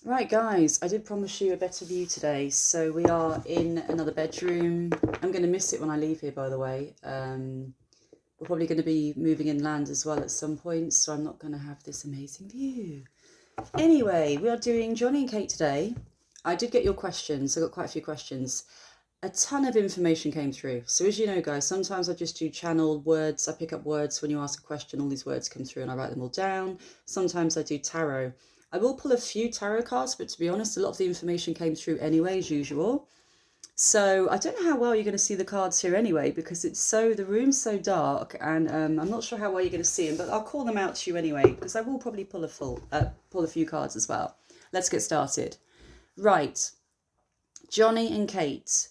Right, guys, I did promise you a better view today. So we are in another bedroom. I'm going to miss it when I leave here, by the way. We're probably going to be moving inland as well at some point, so I'm not going to have this amazing view. Anyway, we are doing Johnny and Kate today. I did get your questions. I got quite a few questions. A ton of information came through. So as you know, guys, sometimes I just do channeled words. I pick up words when you ask a question, all these words come through and I write them all down. Sometimes I do tarot. I will pull a few tarot cards, but to be honest, a lot of the information came through anyway, as usual. So I don't know how well you're going to see the cards here anyway, because the room's so dark, and I'm not sure how well you're going to see them, but I'll call them out to you anyway, because I will probably pull a few cards as well. Let's get started. Right, Johnny and Kate.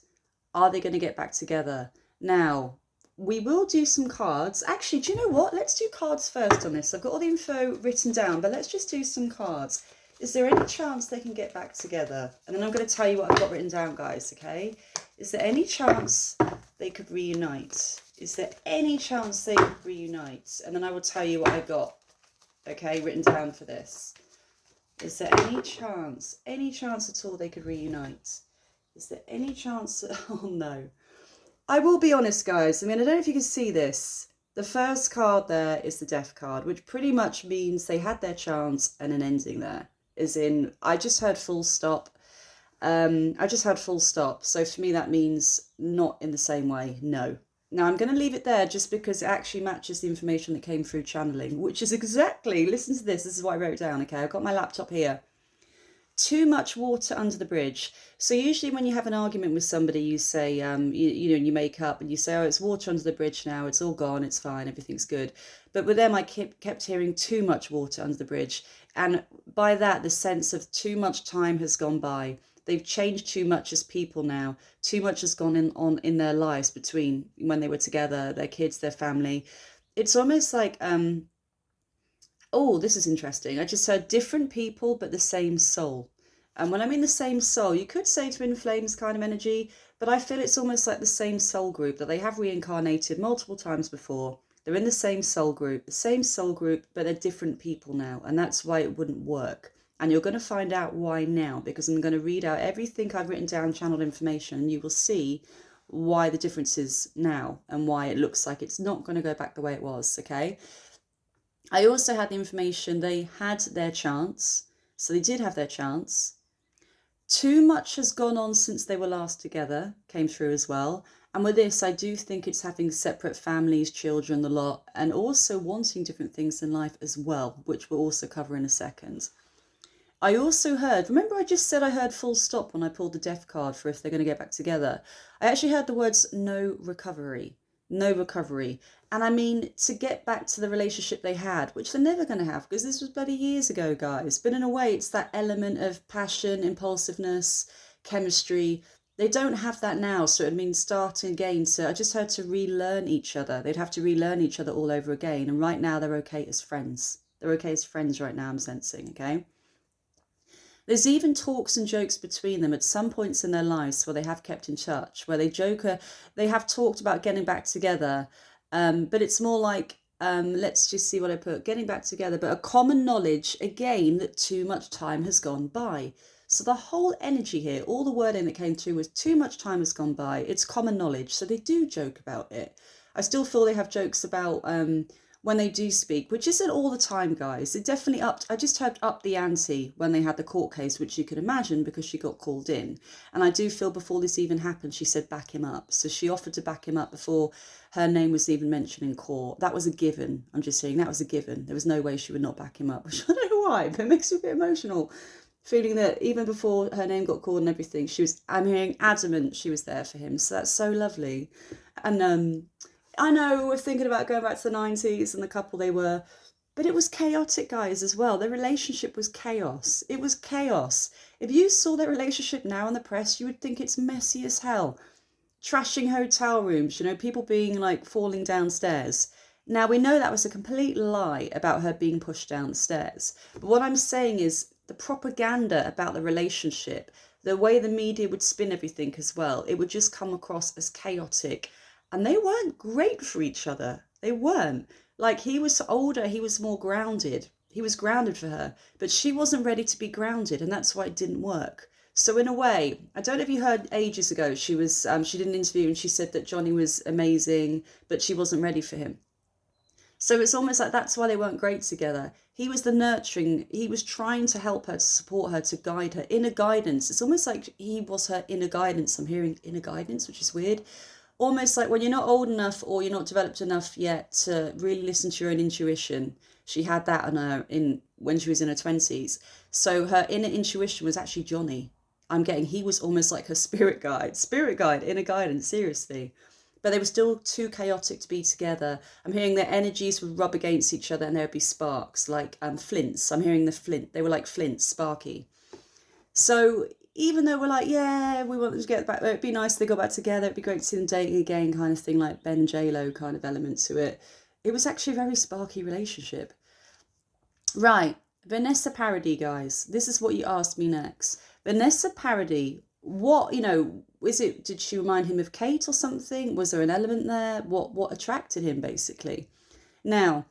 Are they going to get back together? Now, we will do some cards. Actually, do you know what? Let's do cards first on this. I've got all the info written down, but let's just do some cards. Is there any chance they can get back together? And then I'm going to tell you what I've got written down, guys, okay? Is there any chance they could reunite? Is there any chance they could reunite? And then I will tell you what I got, okay, written down for this. Is there any chance at all they could reunite? Is there any chance? Oh, no. I will be honest, guys. I mean, I don't know if you can see this. The first card there is the death card, which pretty much means they had their chance and an ending there. As in, I just heard full stop. I just heard full stop. So for me, that means not in the same way. No. Now, I'm going to leave it there just because it actually matches the information that came through channeling, which is exactly, listen to this. This is what I wrote down, okay? I've got my laptop here. Too much water under the bridge. So usually when you have an argument with somebody, you say, you make up and you say, oh, it's water under the bridge now. It's all gone. It's fine. Everything's good. But with them, I kept hearing too much water under the bridge. And by that, the sense of too much time has gone by. They've changed too much as people now. Too much has gone on in their lives between when they were together, their kids, their family. It's almost like, oh, this is interesting. I just heard different people, but the same soul. And when I mean the same soul, you could say twin flames kind of energy, but I feel it's almost like the same soul group, that they have reincarnated multiple times before. They're in the same soul group, but they're different people now. And that's why it wouldn't work. And you're going to find out why now, because I'm going to read out everything I've written down, channeled information, and you will see why the difference is now and why it looks like it's not going to go back the way it was, okay? I also had the information they had their chance. So they did have their chance. Too much has gone on since they were last together, came through as well. And with this, I do think it's having separate families, children, the lot, and also wanting different things in life as well, which we'll also cover in a second. I also heard, remember I just said I heard full stop when I pulled the death card for if they're going to get back together. I actually heard the words no recovery. No recovery. And I mean, to get back to the relationship they had, which they're never going to have, because this was bloody years ago, guys. But in a way, it's that element of passion, impulsiveness, chemistry. They don't have that now, so it means starting again. So I just heard to relearn each other. They'd have to relearn each other all over again. And right now, they're okay as friends. They're okay as friends right now, I'm sensing, okay? There's even talks and jokes between them at some points in their lives where they have kept in touch, where they have talked about getting back together. But it's more like, let's just see what I put, getting back together, but a common knowledge, again, that too much time has gone by. So the whole energy here, all the wording that came through was too much time has gone by. It's common knowledge. So they do joke about it. I still feel they have jokes about when they do speak, which isn't all the time, guys. It definitely I just heard up the ante when they had the court case, which you could imagine because she got called in. And I do feel before this even happened, she said back him up. So she offered to back him up before her name was even mentioned in court. That was a given. I'm just saying that was a given. There was no way she would not back him up, which I don't know why, but it makes me a bit emotional. Feeling that even before her name got called and everything, I'm hearing adamant she was there for him. So that's so lovely. And I know we're thinking about going back to the 90s and the couple they were, but it was chaotic, guys, as well. Their relationship was chaos. It was chaos. If you saw their relationship now in the press, you would think it's messy as hell. Trashing hotel rooms, people being like falling downstairs. Now, we know that was a complete lie about her being pushed down the stairs. But what I'm saying is the propaganda about the relationship, the way the media would spin everything as well, it would just come across as chaotic. And they weren't great for each other. They weren't. Like, he was older, he was more grounded. He was grounded for her, but she wasn't ready to be grounded, and that's why it didn't work. So in a way, I don't know if you heard ages ago, she did an interview and she said that Johnny was amazing, but she wasn't ready for him. So it's almost like that's why they weren't great together. He was the nurturing, he was trying to help her, to support her, to guide her. Inner guidance. It's almost like he was her inner guidance. I'm hearing inner guidance, which is weird. Almost like when you're not old enough or you're not developed enough yet to really listen to your own intuition. She had that on her when she was in her 20s. So her inner intuition was actually Johnny. I'm getting, he was almost like her spirit guide, inner guidance, seriously. But they were still too chaotic to be together. I'm hearing their energies would rub against each other and there would be sparks, like flints. I'm hearing the flint. They were like flints, sparky. So even though we're like, yeah, we want them to get back, it'd be nice if they got back together, it'd be great to see them dating again, kind of thing, like Ben and J-Lo kind of element to it. It was actually a very sparky relationship. Right, Vanessa Paradis, guys. This is what you asked me next. Vanessa Paradis, what, did she remind him of Kate or something? Was there an element there? What attracted him, basically? Now,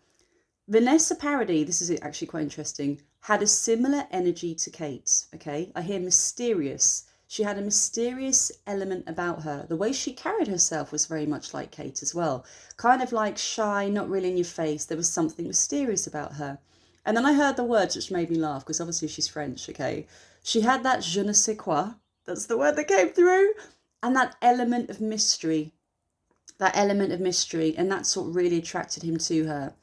Vanessa Paradis, this is actually quite interesting, had a similar energy to Kate, okay? I hear mysterious. She had a mysterious element about her. The way she carried herself was very much like Kate as well. Kind of like shy, not really in your face. There was something mysterious about her. And then I heard the words which made me laugh, because obviously she's French, okay? She had that je ne sais quoi. That's the word that came through. And that element of mystery. And that's what really attracted him to her.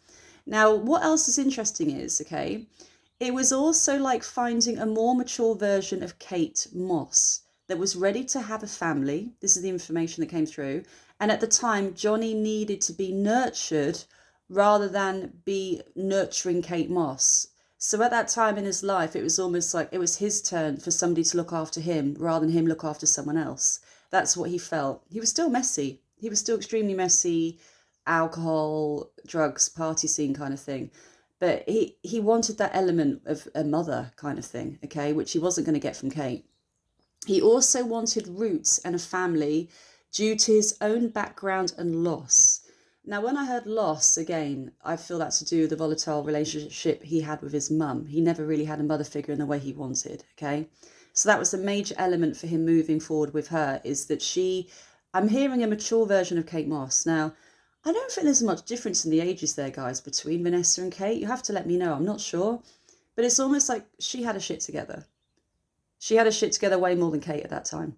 Now, what else is interesting is, okay, it was also like finding a more mature version of Kate Moss that was ready to have a family. This is the information that came through. And at the time, Johnny needed to be nurtured rather than be nurturing Kate Moss. So at that time in his life, it was almost like it was his turn for somebody to look after him rather than him look after someone else. That's what he felt. He was still messy. He was still extremely messy, alcohol, drugs, party scene kind of thing. But he wanted that element of a mother kind of thing, okay, which he wasn't going to get from Kate. He also wanted roots and a family due to his own background and loss. Now, when I heard loss, again, I feel that's to do with the volatile relationship he had with his mum. He never really had a mother figure in the way he wanted, okay? So that was a major element for him moving forward with her, is that I'm hearing a mature version of Kate Moss. Now, I don't think there's much difference in the ages there, guys, between Vanessa and Kate. You have to let me know. I'm not sure. But it's almost like she had her shit together. She had her shit together way more than Kate at that time.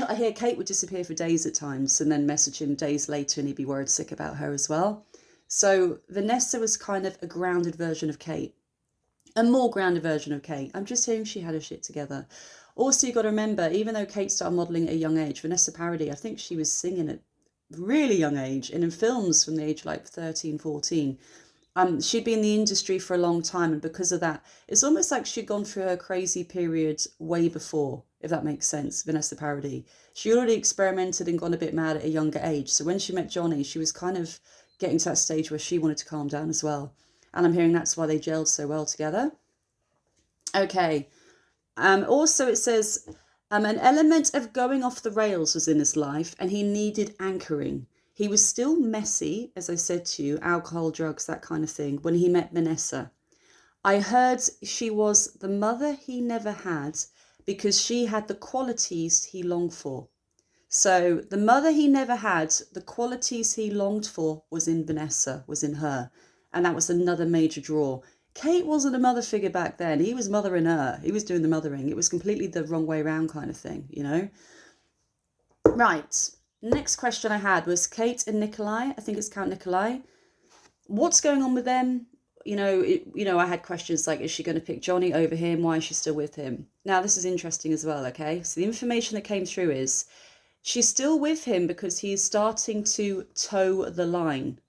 I hear Kate would disappear for days at times and then message him days later and he'd be worried sick about her as well. So Vanessa was kind of a grounded version of Kate. A more grounded version of Kate. I'm just hearing she had her shit together. Also, you've got to remember, even though Kate started modelling at a young age, Vanessa Paradis, I think she was singing at a really young age and in films from the age of like 13, 14. She'd been in the industry for a long time, and because of that, it's almost like she'd gone through her crazy period way before, if that makes sense, Vanessa Paradis. She already experimented and gone a bit mad at a younger age. So when she met Johnny, she was kind of getting to that stage where she wanted to calm down as well. And I'm hearing that's why they gelled so well together. Okay. Also, it says an element of going off the rails was in his life and he needed anchoring. He was still messy, as I said to you, alcohol, drugs, that kind of thing, when he met Vanessa. I heard she was the mother he never had because she had the qualities he longed for. So the mother he never had, the qualities he longed for was in Vanessa, was in her. And that was another major draw. Kate wasn't a mother figure back then. He was mothering her. He was doing the mothering. It was completely the wrong way around kind of thing, you know? Right. Next question I had was Kate and Nikolai. I think it's Count Nikolai. What's going on with them? I had questions like, is she going to pick Johnny over him? Why is she still with him? Now, this is interesting as well, okay? So the information that came through is she's still with him because he's starting to toe the line,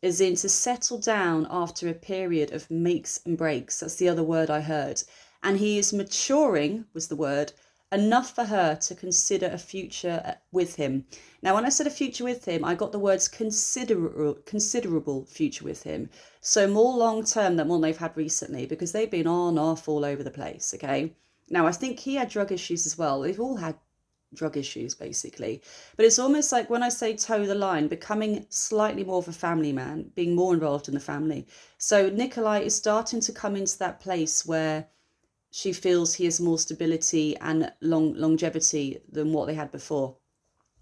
as in to settle down after a period of makes and breaks. That's the other word I heard. And he is maturing, was the word, enough for her to consider a future with him. Now, when I said a future with him, I got the words considerable future with him. So more long-term than one they've had recently, because they've been on, off, all over the place, okay? Now, I think he had drug issues as well. They've all had drug issues, basically. But it's almost like when I say toe the line, becoming slightly more of a family man, being more involved in the family. So Nikolai is starting to come into that place where she feels he has more stability and longevity than what they had before.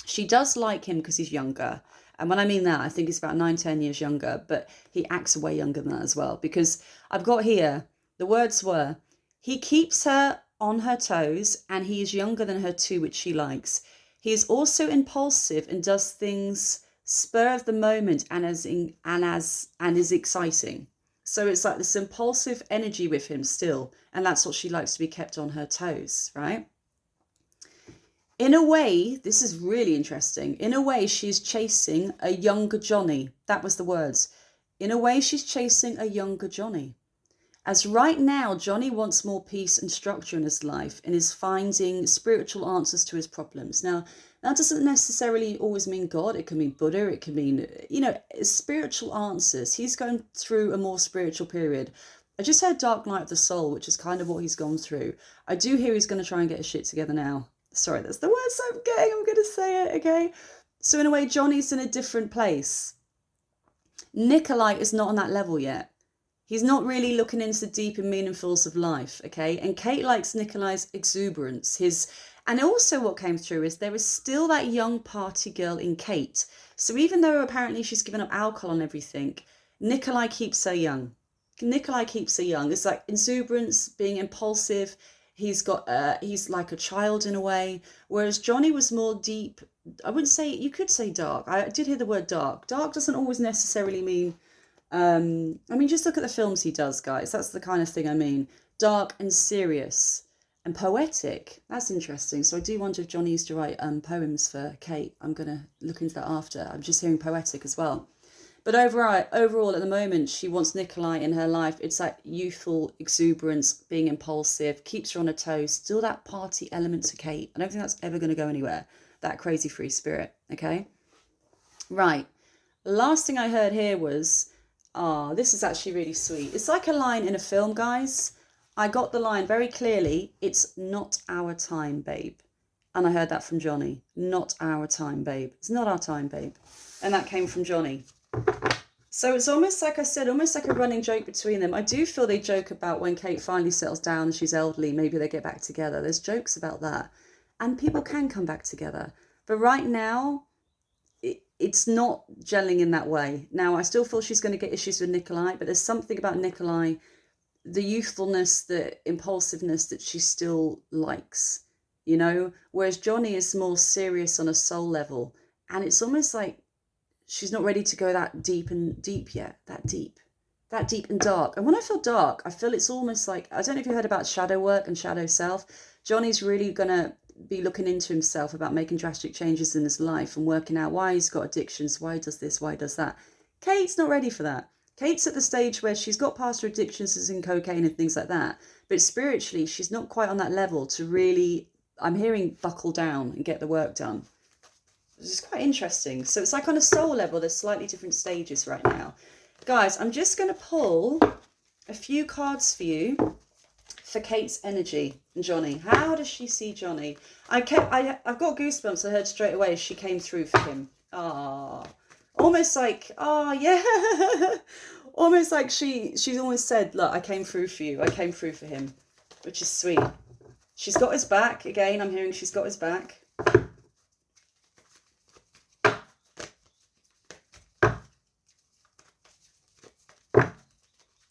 She does like him because he's younger. And when I mean that, I think he's about 9, 10 years younger, but he acts way younger than that as well. Because I've got here, the words were, he keeps her on her toes and he is younger than her too, which she likes. He is also impulsive and does things spur of the moment and is exciting. So it's like this impulsive energy with him still. And that's what she likes, to be kept on her toes, right? In a way, this is really interesting. In a way, she's chasing a younger Johnny. That was the words. In a way, she's chasing a younger Johnny. As right now, Johnny wants more peace and structure in his life and is finding spiritual answers to his problems. Now, that doesn't necessarily always mean God. It can mean Buddha. It can mean, spiritual answers. He's going through a more spiritual period. I just heard Dark Night of the Soul, which is kind of what he's gone through. I do hear he's going to try and get his shit together now. Sorry, that's the words I'm getting. I'm going to say it, okay? So in a way, Johnny's in a different place. Nikolai is not on that level yet. He's not really looking into the deep and meaningfuls of life, okay? And Kate likes Nikolai's exuberance. And also what came through is there is still that young party girl in Kate. So even though apparently she's given up alcohol and everything, Nikolai keeps her young. It's like exuberance, being impulsive. He's like a child in a way. Whereas Johnny was more deep. I wouldn't say, you could say dark. I did hear the word dark. Dark doesn't always necessarily mean, just look at the films he does, guys. That's the kind of thing I mean. Dark and serious and poetic. That's interesting. So I do wonder if Johnny used to write poems for Kate. I'm going to look into that after. I'm just hearing poetic as well. But overall, at the moment, she wants Nikolai in her life. It's like youthful exuberance, being impulsive, keeps her on her toes. Still that party element to Kate. I don't think that's ever going to go anywhere. That crazy free spirit, okay? Right. The last thing I heard here was, this is actually really sweet. It's like a line in a film, guys. I got the line very clearly. It's not our time, babe. And I heard that from Johnny. Not our time, babe. It's not our time, babe. And that came from Johnny. So it's almost like I said, almost like a running joke between them. I do feel they joke about when Kate finally settles down and she's elderly, maybe they get back together. There's jokes about that. And people can come back together. But right now, it's not gelling in that way. Now, I still feel she's going to get issues with Nikolai, but there's something about Nikolai, the youthfulness, the impulsiveness that she still likes, whereas Johnny is more serious on a soul level. And it's almost like she's not ready to go that deep yet, that deep and dark. And when I feel dark, I feel it's almost like, I don't know if you heard about shadow work and shadow self. Johnny's really going to be looking into himself about making drastic changes in his life and working out why he's got addictions, why he does this, why he does that. Kate's not ready for that. Kate's at the stage where she's got past her addictions as in cocaine and things like that. But spiritually, she's not quite on that level to really, I'm hearing, buckle down and get the work done. It's quite interesting. So it's like on a soul level, there's slightly different stages right now. Guys, I'm just going to pull a few cards for you for Kate's energy and Johnny. How does she see Johnny? I've got goosebumps. I heard straight away as she came through for him. Almost like, yeah. Almost like she's almost said, look, I came through for you. I came through for him, which is sweet. She's got his back. Again, I'm hearing she's got his back.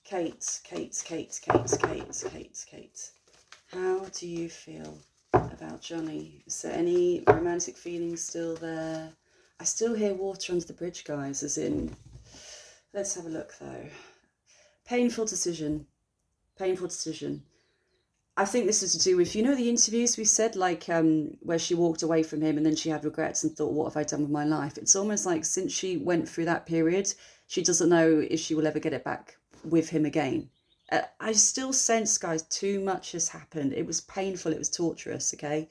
Kate. How do you feel about Johnny? Is there any romantic feelings still there? I still hear water under the bridge, guys, as in, let's have a look though. Painful decision. I think this is to do with, the interviews we said, like where she walked away from him and then she had regrets and thought, what have I done with my life? It's almost like since she went through that period, she doesn't know if she will ever get it back with him again. I still sense, guys, too much has happened. It was painful. It was torturous, okay?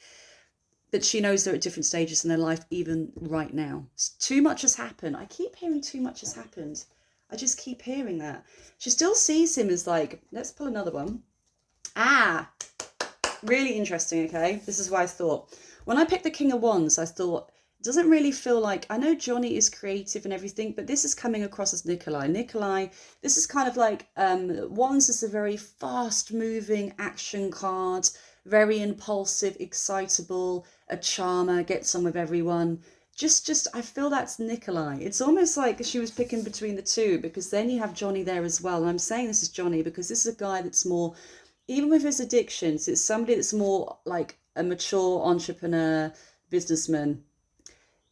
But she knows they're at different stages in their life, even right now. Too much has happened. I keep hearing too much has happened. I just keep hearing that. She still sees him as like, let's pull another one. Really interesting, okay? This is why I thought. When I picked the King of Wands, I thought, it doesn't really feel like, I know Johnny is creative and everything, but this is coming across as Nikolai. Nikolai, this is kind of like, Wands is a very fast moving action card, very impulsive, excitable, a charmer, gets on with everyone. Just, I feel that's Nikolai. It's almost like she was picking between the two, because then you have Johnny there as well. And I'm saying this is Johnny because this is a guy that's more, even with his addictions, it's somebody that's more like a mature entrepreneur, businessman.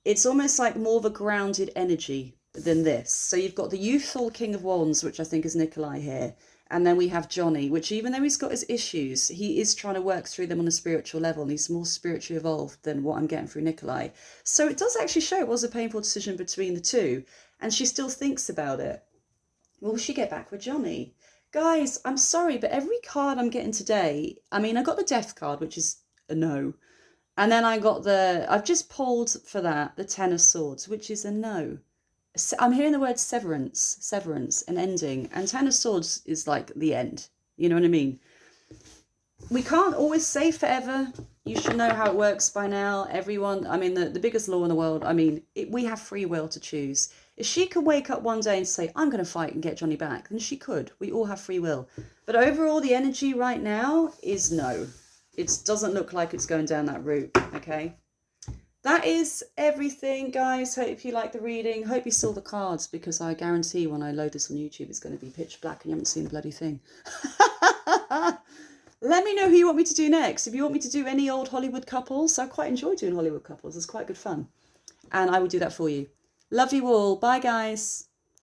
It's almost like more of a grounded energy than this. So you've got the youthful King of Wands, which I think is Nikolai here. And then we have Johnny, which even though he's got his issues, he is trying to work through them on a spiritual level. And he's more spiritually evolved than what I'm getting through Nikolai. So it does actually show it was a painful decision between the two. And she still thinks about it. Will she get back with Johnny? Guys, I'm sorry, but every card I'm getting today, I mean, I got the Death card, which is a no. And then I got I've just pulled for that, the Ten of Swords, which is a no. I'm hearing the word severance, an ending. And Ten of Swords is like the end. You know what I mean? We can't always say forever. You should know how it works by now. Everyone, I mean, the biggest law in the world, I mean, we have free will to choose. If she could wake up one day and say, I'm going to fight and get Johnny back, then she could. We all have free will. But overall, the energy right now is no. It doesn't look like it's going down that route, okay? That is everything, guys. Hope you like the reading. Hope you saw the cards, because I guarantee when I load this on YouTube, it's going to be pitch black and you haven't seen the bloody thing. Let me know who you want me to do next. If you want me to do any old Hollywood couples, I quite enjoy doing Hollywood couples. It's quite good fun. And I will do that for you. Love you all. Bye, guys.